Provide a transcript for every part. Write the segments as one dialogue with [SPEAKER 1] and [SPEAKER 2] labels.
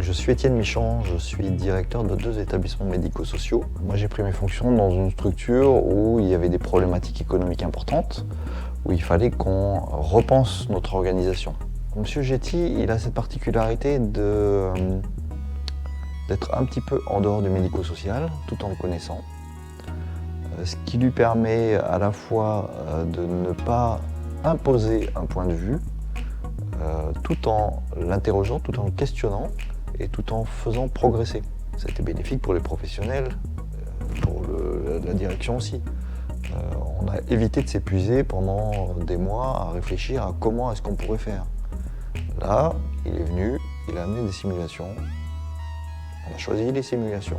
[SPEAKER 1] Je suis Étienne Michon, je suis directeur de 2 établissements médico-sociaux. Moi j'ai pris mes fonctions dans une structure où il y avait des problématiques économiques importantes, où il fallait qu'on repense notre organisation. Monsieur Getty, il a cette particularité d'être un petit peu en dehors du médico-social, tout en le connaissant. Ce qui lui permet à la fois de ne pas imposer un point de vue, tout en l'interrogeant, tout en le questionnant et tout en faisant progresser. Ça a été bénéfique pour les professionnels, pour la direction aussi. On a évité de s'épuiser pendant des mois à réfléchir à comment est-ce qu'on pourrait faire. Là, il est venu, il a amené des simulations, on a choisi les simulations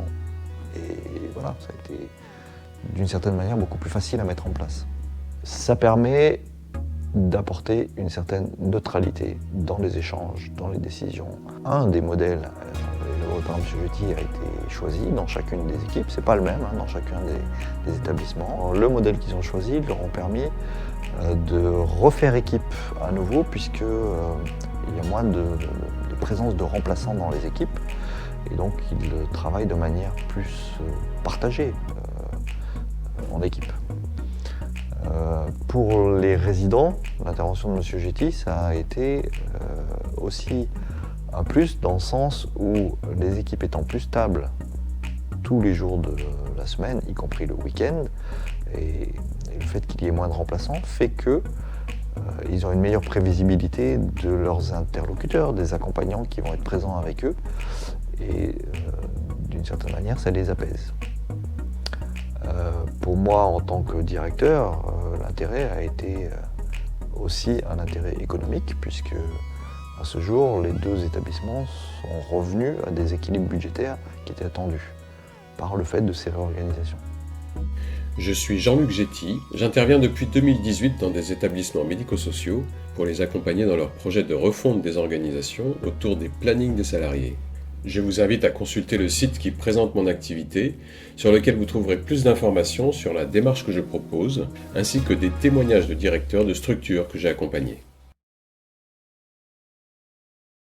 [SPEAKER 1] et voilà, ça a été d'une certaine manière beaucoup plus facile à mettre en place. Ça permet d'apporter une certaine neutralité dans les échanges, dans les décisions. Un des modèles élaboré par M. Getty a été choisi dans chacune des équipes. C'est pas le même dans chacun des établissements. Le modèle qu'ils ont choisi leur ont permis de refaire équipe à nouveau puisque il y a moins de présence de remplaçants dans les équipes et donc ils travaillent de manière plus partagée en équipe. Pour les résidents, l'intervention de M. Getty, ça a été aussi un plus dans le sens où les équipes étant plus stables tous les jours de la semaine, y compris le week-end, et le fait qu'il y ait moins de remplaçants fait que ils ont une meilleure prévisibilité de leurs interlocuteurs, des accompagnants qui vont être présents avec eux, et d'une certaine manière, ça les apaise. Pour moi, en tant que directeur, l'intérêt a été aussi un intérêt économique, puisque à ce jour, les 2 établissements sont revenus à des équilibres budgétaires qui étaient attendus par le fait de ces réorganisations.
[SPEAKER 2] Je suis Jean-Luc Getty, j'interviens depuis 2018 dans des établissements médico-sociaux pour les accompagner dans leur projet de refonte des organisations autour des plannings des salariés. Je vous invite à consulter le site qui présente mon activité, sur lequel vous trouverez plus d'informations sur la démarche que je propose, ainsi que des témoignages de directeurs de structures que j'ai accompagnés.